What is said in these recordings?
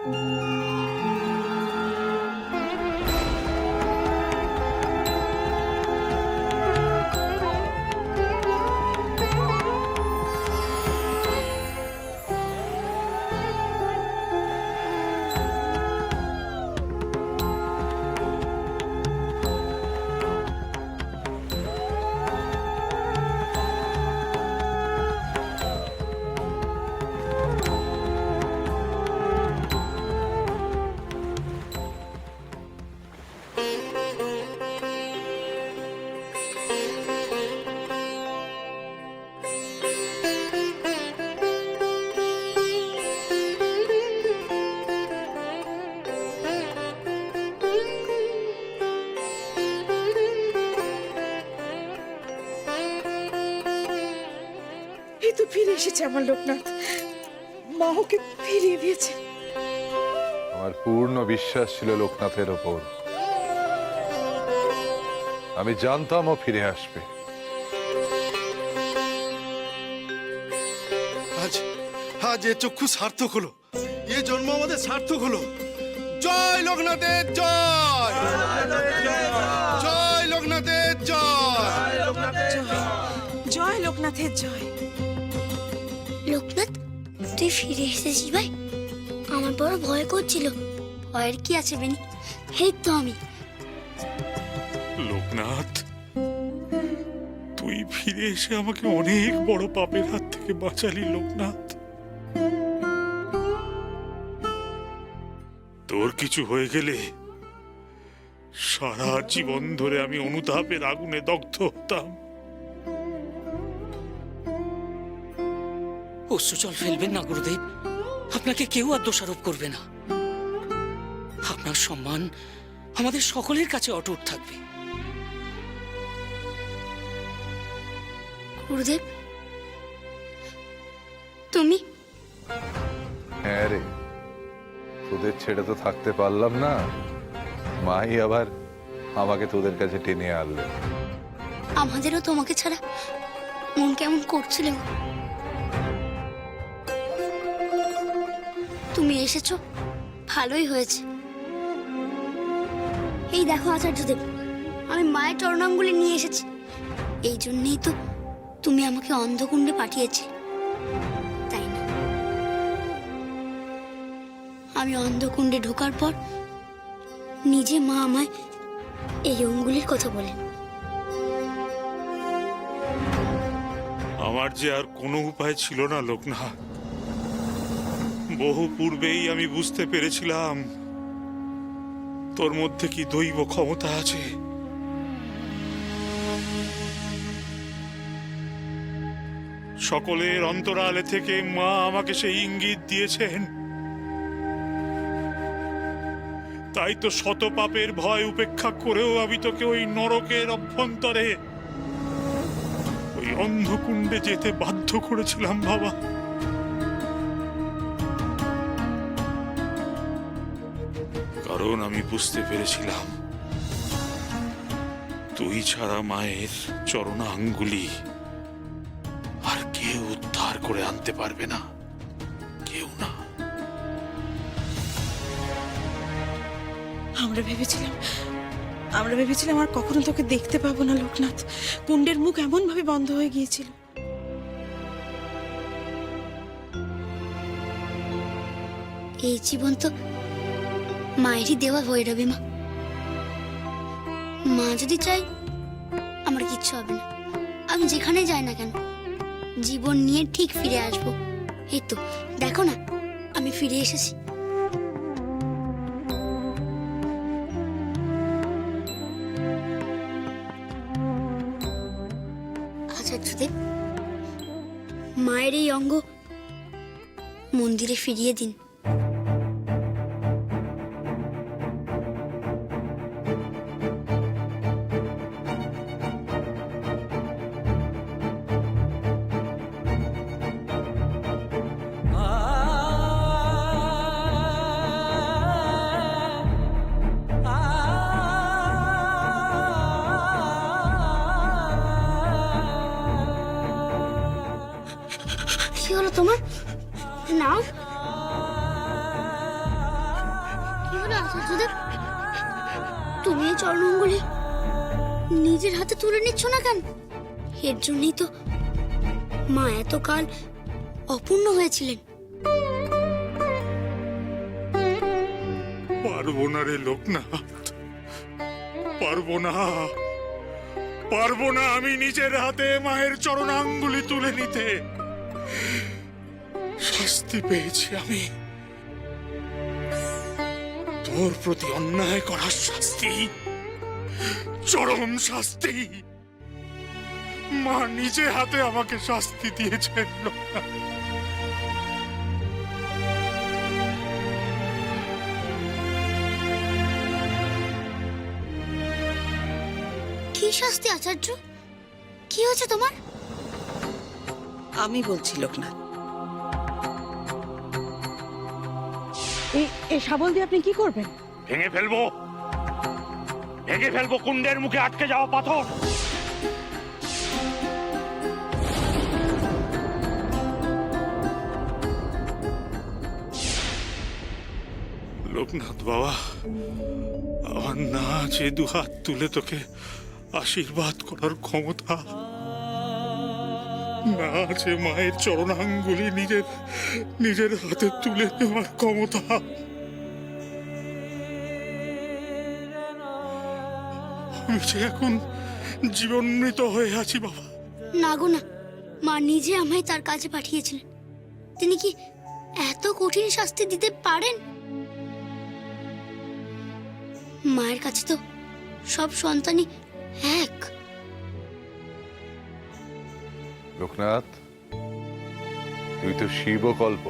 এই তো ফিরে এসেছে আমার লোকনাথ, মা ওকে ফিরিয়ে দিয়েছে। আমার পূর্ণ বিশ্বাস ছিল লোকনাথের ওপর। আমি জানতাম ও ফিরে আসবে। আজ এ চক্ষু সার্থক হলো, এ জন্ম আমাদের সার্থক হলো। জয় লোকনাথের জয়, জয় লোকনাথের জয়, জয় লোকনাথের জয়। লোকনাথ, তুই ফিরে এসেছিস ভাই। আমার বড় ভয় করছিল। ভয়ের কি আছে বেনি, এই তো আমি। লোকনাথ, তুই ফিরে এসে আমাকে অনেক বড় পাপের হাত থেকে বাঁচালি লোকনাথ। তোর কিছু হয়ে গেলে সারা জীবন ধরে আমি অনুতাপের আগুনে দগ্ধ হতাম। অশ্রুজল ফেলবেন না গুরুদেব, আপনাকে কেউ আর দোষারোপ করবে না। আপনার সম্মান আমাদের সকলের কাছে অটুট থাকবে। গুরুদেব, তুমি? হ্যাঁ রে, তোদের ছেড়ে তো থাকতে পারলাম না। মাই আবার আমাকে তোদের কাছে টেনে আনলে। আমাদেরও তোমাকে ছাড়া মন কেমন করছিল। তুমি এসেছো, ভালোই হয়েছে। এই দেখো আচার্যদেব, আমি মায়ের চরণাঙ্গুলি নিয়ে এসেছি। এই জন্যই তো তুমি আমাকে অন্ধকুণ্ডে পাঠিয়েছি, তাই না? আমি অন্ধকুণ্ডে ঢোকার পর নিজে মা আমায় এই অঙ্গুলির কথা বলেন। আমার যে আর কোনো উপায় ছিল না লোকনাথ। বহু পূর্বেই আমি বুঝতে পেরেছিলাম তোর মধ্যে কি দৈব ক্ষমতা আছে। সকলের অন্তরালে থেকে মা আমাকে সেই ইঙ্গিত দিয়েছেন। তাই তো শত পাপের ভয় উপেক্ষা করেও আমি তোকে ওই নরকের অভ্যন্তরে, ওই অন্ধকুণ্ডে যেতে বাধ্য করেছিলাম বাবা। কারণ আমি বুঝতে পেরেছিলাম তুই ছাড়া মায়ের চরণাঙ্গুলি আর কেউ উদ্ধার করে আনতে পারবে না, কেউ না। আমরা ভেবেছিলাম আর কখনো তোকে দেখতে পাবো না লোকনাথ। কুণ্ডের মুখ এমন ভাবে বন্ধ হয়ে গিয়েছিল। এই জীবন তো মায়েরই দেওয়া ভৈরবী মা। মা যদি চাই আমার কিচ্ছু হবে না। আমি যেখানে যাই না কেন জীবন নিয়ে ঠিক ফিরে আসব। এই তো দেখো না, আমি ফিরে এসেছি। আচার্যদেব, মায়ের এই অঙ্গ মন্দিরে ফিরিয়ে দিন। কি হলো তোমার? নাও। হয়েছিল আচার্যদেব? তুমি এই চরণাঙ্গুলি নিজের হাতে তুলে নিচ্ছ না কেন? এর জন্যই তো মা এতকাল অপূর্ণ হয়েছিলেন। পারবো না রে লোকনাথ, পারবো না, পারবো না আমি নিজের হাতে মায়ের চরণাঙ্গুলি তুলে নিতে। শাস্তি পেয়েছি আমি, তোর প্রতি অন্যায় করার শাস্তি, চরম শাস্তি। মা নিজে হাতে আমাকে শাস্তি দিয়েছেন লোকনাথ। কি শাস্তি আচার্য? কি হয়েছে তোমার? আমি বলছি লোকনাথ। এই শাবল দিয়ে আপনি কি করবেন? ভেঙে ফেলবো, ভেঙে ফেলবো কুণ্ডের মুখে আটকে যাওয়া পাথর। লোকনাথ বাবা, আমার না আছে দুহাত তুলে তোকে আশীর্বাদ করার ক্ষমতা, না আছে মায়ের চরণাঙ্গুলি নিজের হাতে তুলে নেওয়ার ক্ষমতা। আমি যে এখন জীবনমৃত হয়ে আছি বাবা। না গো না, মা নিজে আমায় তার কাছে পাঠিয়েছিলেন। তিনি কি এত কঠিন শাস্তি দিতে পারেন? মায়ের কাছে তো সব সন্তানই এক। লোকনাথ, তুই তো শিবকল্প,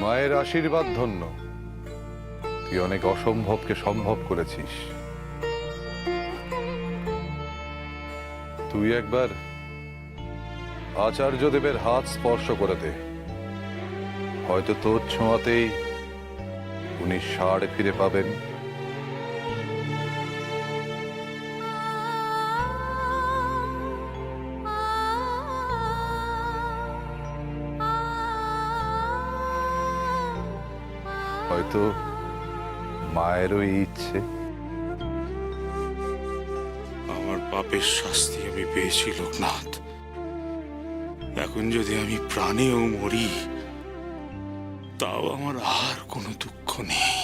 মায়ের আশীর্বাদ ধন্য। তুই অনেক অসম্ভবকে সম্ভব করেছিস। তুই একবার আচার্যদেবের হাত স্পর্শ করে দে, হয়তো তোর ছোঁয়াতেই উনি ষাঁড় ফিরে পাবেন। হয়তো মায়েরও এই ইচ্ছে। আমার পাপের শাস্তি আমি পেয়েছি লোকনাথ। এখন যদি আমি প্রাণেও মরি, তাও আমার আর কোনো দুঃখ নেই।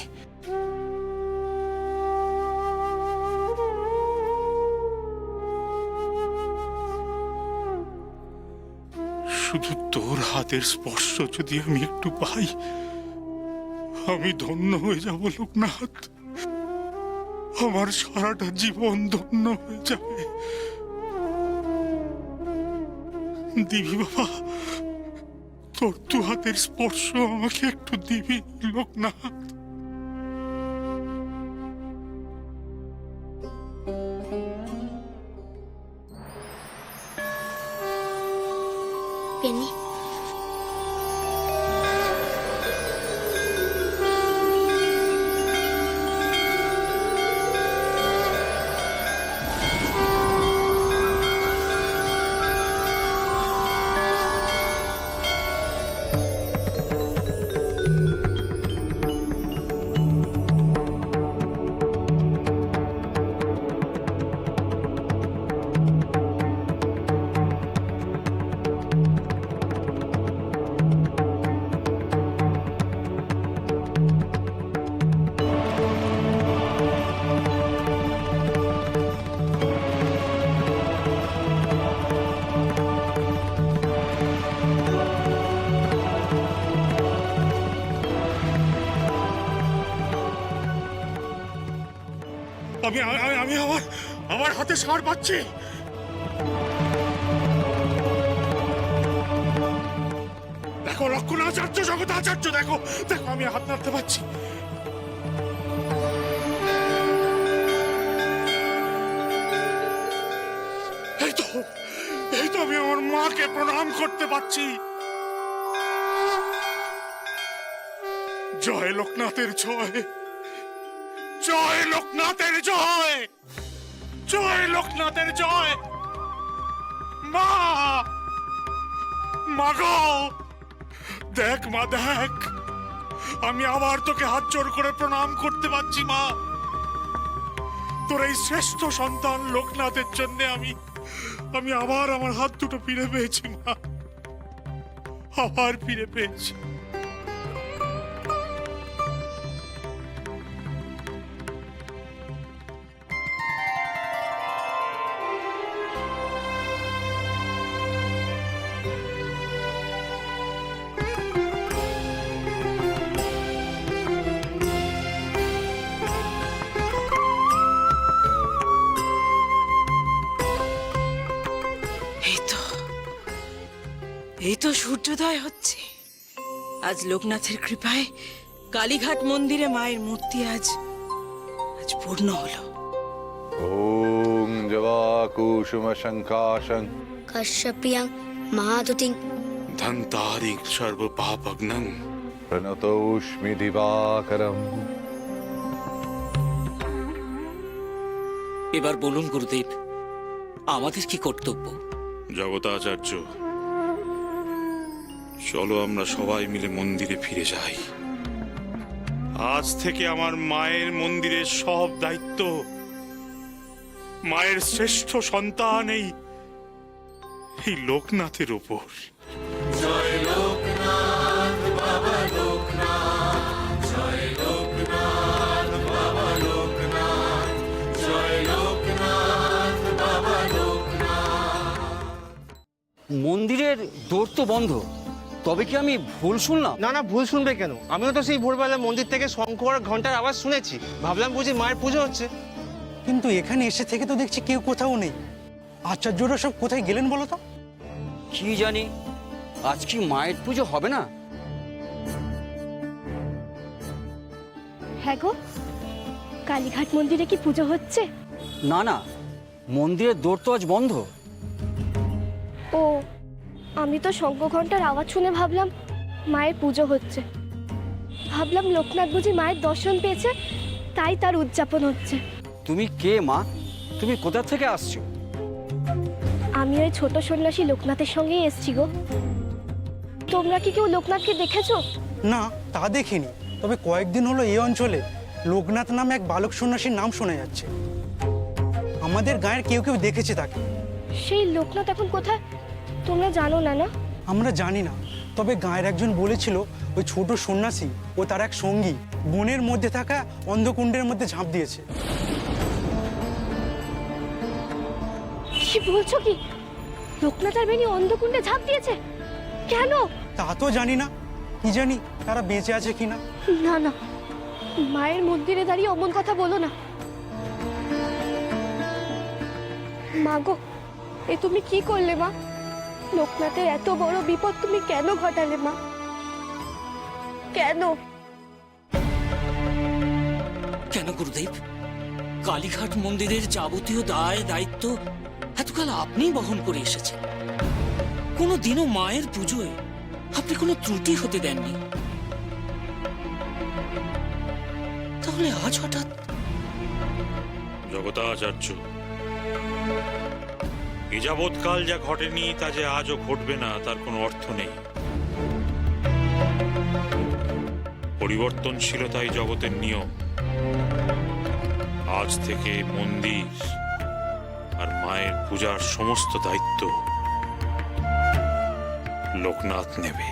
শুধু তোর হাতের স্পর্শ যদি আমি একটু পাই, আমি ধন্য হয়ে যাব লোকনাথ। আমার সারাটা জীবন ধন্য হয়ে যাবে। দিবি বাবা, তোর দু হাতের স্পর্শ আমাকে একটু দিবি লোকনাথ। পেনি, আমি আমি আমার হাতে ষাঁড় পাচ্ছি। দেখো লক্ষণাচার্য, জগতাচার্য, দেখো দেখো আমি হাত নাড়তে পারছি। এই তো আমি আমার মাকে প্রণাম করতে পারছি। জয় লোকনাথের জয়, জয় লোকনাথের জয়, জয় লোকনাথের জয়। মা, মা গো, দেখ মা দেখ, আমি আবার তোকে হাত জোর করে প্রণাম করতে পারছি মা। তোর এই শ্রেষ্ঠ সন্তান লোকনাথের জন্য আমি আবার আমার হাত দুটো ফিরে পেয়েছি মা, আবার ফিরে পেয়েছি। এই তো সূর্যোদয় হচ্ছে। আজ লোকনাথের কৃপায় কালীঘাট মন্দিরে মায়ের মূর্তি আজ পূর্ণ হলো। ওং জবা কুসুম শঙ্কাশং কাশ্যপিয়াং মহাদুতিং ধন্তারিং সর্ব পাপগ্নং প্রণতোষ্মি দিবাকরম। এবার বলুন গুরুদেব, আমাদের কি কর্তব্য? জগতাচার্য, চলো আমরা সবাই মিলে মন্দিরে ফিরে যাই। আজ থেকে আমার মায়ের মন্দিরের সব দায়িত্ব মায়ের শ্রেষ্ঠ সন্তান এই লোকনাথের ওপর। মন্দিরের দৌড় তো বন্ধ, তবে কি আমি ভুল শুনলাম? না না, ভুল শুনবে কেন? আমিও তো সেই ভোরবেলা মন্দির থেকে শঙ্খ আর ঘন্টার আওয়াজ শুনেছি, ভাবলাম বুঝি মায়ের পুজো হচ্ছে। কিন্তু এখানে এসে থেকে তো দেখছি কেউ কোথাও নেই। আচার্যরা সব কোথায় গেলেন বলো তো? কি জানি, আজ কি মায়ের পুজো হবে না? হ্যাঁ গো, কালীঘাট মন্দিরে কি পুজো হচ্ছে? না না, মন্দিরের দৌড় তো আজ বন্ধ। ও, আমি তো শঙ্খ ঘন্টার আওয়াজ শুনে ভাবলাম মায়ের পুজো হচ্ছে। ভাবলাম লোকনাথ বুঝি মায়ের দর্শন পেয়েছে, তাই তার উদযাপন হচ্ছে। তুমি কে মা? তুমি কোথা থেকে আসছো? আমি ওই ছোট সন্ন্যাসী লোকনাথের সঙ্গেই এসছি গো। তোমরা কি কেউ লোকনাথকে দেখেছো? না, তা দেখিনি। তবে কয়েকদিন হলো এই অঞ্চলে লোকনাথ নামে এক বালক সন্ন্যাসীর নাম শোনা যাচ্ছে। আমাদের গায়ের কেউ কেউ দেখেছে তাকে। সেই লোকনাথ এখন কোথায় তোমরা জানো না? না, আমরা জানি না, তবে গায়ের একজন বলেছিল ওই ছোট সন্ন্যাসী ও তার এক সঙ্গী বনের মধ্যে থাকা অন্ধকুণ্ডের মধ্যে ঝাঁপ দিয়েছে। কি বলছো কি? লোকনাথ আর বেনি অন্ধকুণ্ডে ঝাঁপ দিয়েছে? কেন? তা তো জানি না, কি জানি তারা বেঁচে আছে কিনা। না না, মায়ের মন্দিরে দাঁড়িয়ে অমন কথা বলো না। মা গো, এ তুমি কি করলে মা? লোকনাথের এত বড় বিপদ তুমি কেন ঘটালে মা? কেন? কেন গুরুদেব? কালীঘাট মন্দিরের যাবতীয় দায় দায়িত্ব এতকাল আপনি বহন করে এসেছেন। কোনো দিনও মায়ের পুজোয় আপনি কোনো ত্রুটি হতে দেননি, তাহলে আজ হঠাৎ? জগতাচার্য, এ যাবৎকাল যা ঘটেনি তা যে আজও ঘটবে না তার কোনো অর্থ নেই। পরিবর্তনশীলতাই জগতের নিয়ম। আজ থেকে মন্দির আর মায়ের পূজার সমস্ত দায়িত্ব লোকনাথ নেবে।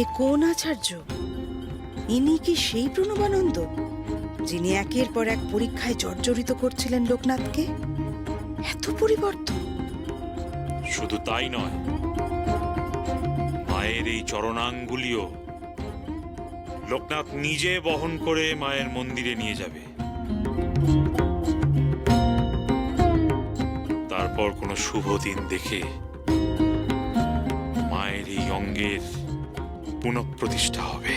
এ কোন আচার্য? ইনি কি সেই প্রণবানন্দ যিনি একের পর এক পরীক্ষায় জর্জরিত করছিলেন লোকনাথকে? এত পরিবর্তন! শুধু তাই নয়, মায়ের এই চরণাঙ্গুলিও লোকনাথ নিজে বহন করে মায়ের মন্দিরে নিয়ে যাবে। তারপর কোনো শুভ দিন দেখে মায়ের এই অঙ্গের পুনঃপ্রতিষ্ঠা হবে।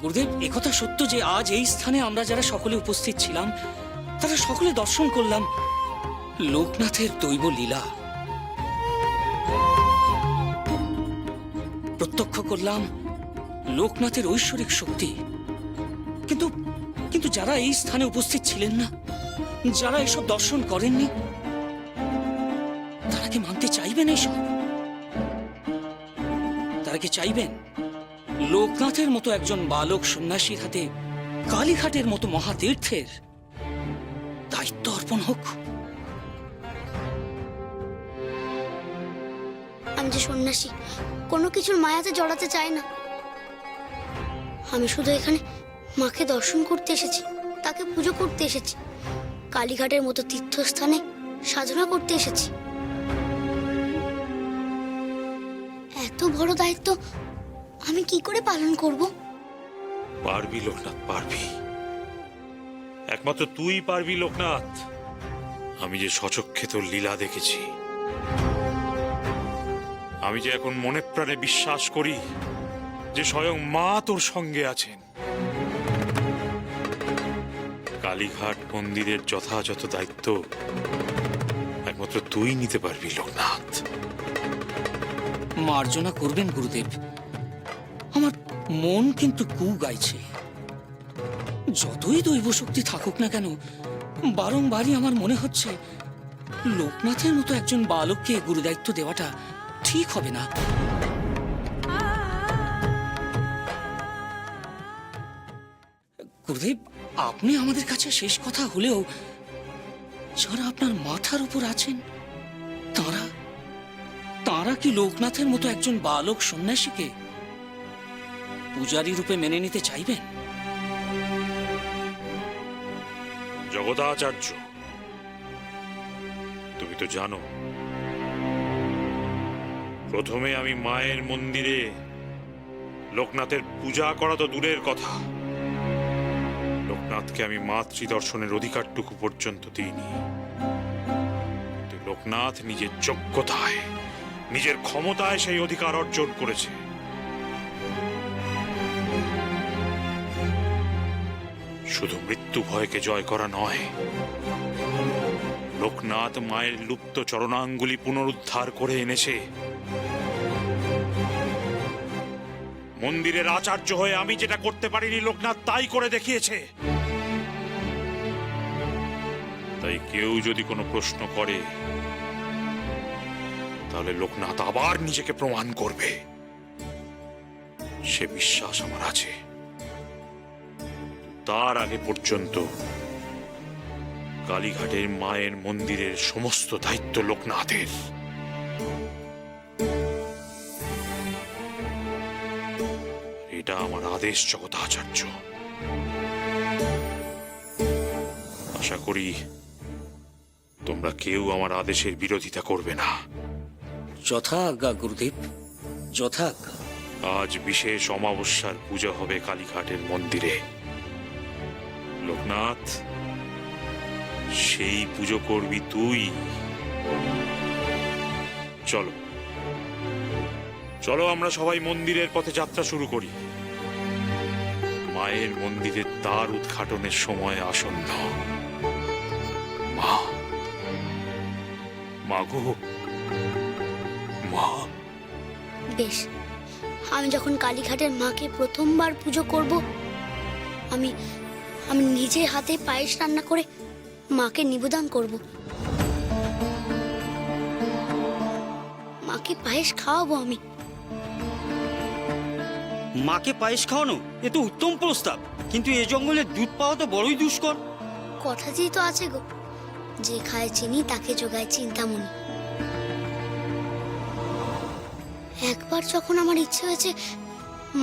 গুরুদেব, একথা সত্য যে আজ এই স্থানে আমরা যারা সকলে উপস্থিত ছিলাম তারা সকলে দর্শন করলাম লোকনাথের দৈব লীলা। প্রত্যক্ষ করলাম লোকনাথের ঐশ্বরিক শক্তি। কিন্তু কিন্তু যারা এই স্থানে উপস্থিত ছিলেন না, যারা এসব দর্শন করেননি, তারা কি মানতে চাইবেন এইসব? তারা কি চাইবেন লোকনাথের মতো একজন বালক সন্ন্যাসীর হাতে কালীঘাটের মতো মহাতীর্থের দায়িত্ব অর্পণ হোক? আমি যে সন্ন্যাসী, কোনো কিছুর মায়াতে জড়াতে চাই না। আমি শুধু এখানে মাকে দর্শন করতে এসেছি, তাকে পুজো করতে এসেছি, কালীঘাটের মতো তীর্থস্থানে সাধনা করতে এসেছি। এত বড় দায়িত্ব আমি কি করে পালন করব? পারবি লোকনাথ, পারবি। একমাত্র তুই পারবি লোকনাথ। আমি যে সচক্ষে তোর লীলা দেখেছি, আমি যে এখন মনে প্রাণে বিশ্বাস করি যে স্বয়ং মা তোর সঙ্গে আছেন। কালীঘাট মন্দিরের যথাযথ দায়িত্ব একমাত্র তুই নিতে পারবি লোকনাথ। মার্জনা করবেন গুরুদেব, আমার মন কিন্তু কু গাইছে। যতই দৈব শক্তি থাকুক না কেন, বারংবারই আমার মনে হচ্ছে লোকনাথের মতো একজন বালককে গুরুদায়িত্ব দেওয়াটা ঠিক হবে না। গুরুদেব, আপনি আমাদের কাছে শেষ কথা হলেও যারা আপনার মাথার উপর আছেন তারা তারা কি লোকনাথের মতো একজন বালক সন্ন্যাসীকে পূজারী রূপে মেনে নিতে চাইবেন? জগদাচার্য, তুমি তো জানো প্রথমে আমি মায়ের মন্দিরে লোকনাথের পূজা করা তো দূরের কথা, লোকনাথকে আমি মাতৃদর্শনের অধিকারটুকু পর্যন্ত দিইনি। কিন্তু লোকনাথ নিজের যোগ্যতায়, নিজের ক্ষমতায় সেই অধিকার অর্জন করেছে। শুধু মৃত্যু ভয়কে জয় করা নয়, লোকনাথ মায়ের লুপ্ত চরণাঙ্গুলি পুনরুদ্ধার করে এনেছে। মন্দিরের আচার্য হয়ে আমি যেটা করতে পারিনি, লোকনাথ তাই করে দেখিয়েছে। তাই কেউ যদি কোনো প্রশ্ন করে, তাহলে লোকনাথ আবার নিজেকে প্রমাণ করবে, সে বিশ্বাস আমার আছে। তার আগে পর্যন্ত কালীঘাটের মায়ের মন্দিরের সমস্ত দায়িত্ব লোকনাথের। এটা আমার আদেশ জগদাচার্য। আশা করি তোমরা কেউ আমার আদেশের বিরোধিতা করবে না। যথাজ্ঞা গুরুদেব, যথাজ্ঞা। আজ বিশেষ অমাবস্যার পূজা হবে কালীঘাটের মন্দিরে। লোকনাথ, সেই পুজো করবি তুই। চলো চলো, আমরা সবাই মন্দিরের পথে যাত্রা শুরু করি। মায়ের মন্দিরের দ্বার উদ্ঘাটনের সময় আসন্ন। মা, মাগো, মা। বেশ, আমি যখন কালীঘাটের মাকে প্রথমবার পুজো করব, আমি আমি নিজের হাতে পায়েস রান্না করে মাকে নিবেদন করব। মাকে পায়েস খাওয়াবো আমি। মাকে পায়েস খাওয়ানো এ তো উত্তম প্রস্তাব, কিন্তু এ জঙ্গলে দুধ পাওয়া তো বড়ই দুষ্কর। কথাতেই তো আছে গো, যে খায় চিনি তাকে যোগায় চিন্তামণি। একবার যখন আমার ইচ্ছে হয়েছে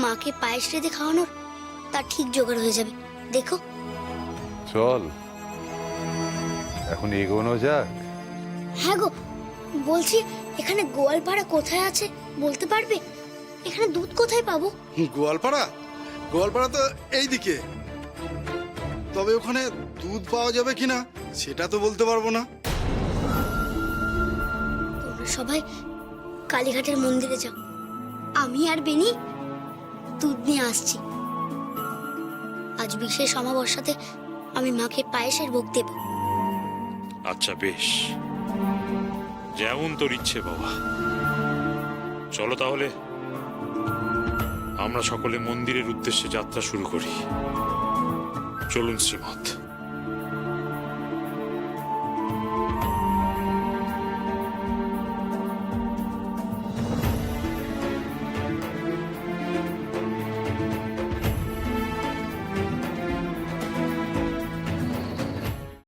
মাকে পায়েস রেঁধে খাওয়ানোর, তা ঠিক জোগাড় হয়ে যাবে, দেখো। চল এখন এগোনো যাক। হ্যাঁ গো, বলছি এখানে গোয়ালপাড়া কোথায় আছে বলতে পারবে? এখানে দুধ কোথায় পাবো? গোয়ালপাড়া? গোয়ালপাড়া তো এইদিকে, তবে ওখানে দুধ পাওয়া যাবে কিনা সেটা তো বলতে পারবো না। তোমরা সবাই কালীঘাটের মন্দিরে যাও, আমি আর বেনি দুধ নিয়ে আসছি। আজ বিশেষ অমাবস্যাতে আমি মাকে পায়েসের ভোগ দেব। আচ্ছা বেশ, যেমন তোর ইচ্ছে বাবা। চলো তাহলে আমরা সকলে মন্দিরের উদ্দেশ্যে যাত্রা শুরু করি। চলুন শ্রীমৎ।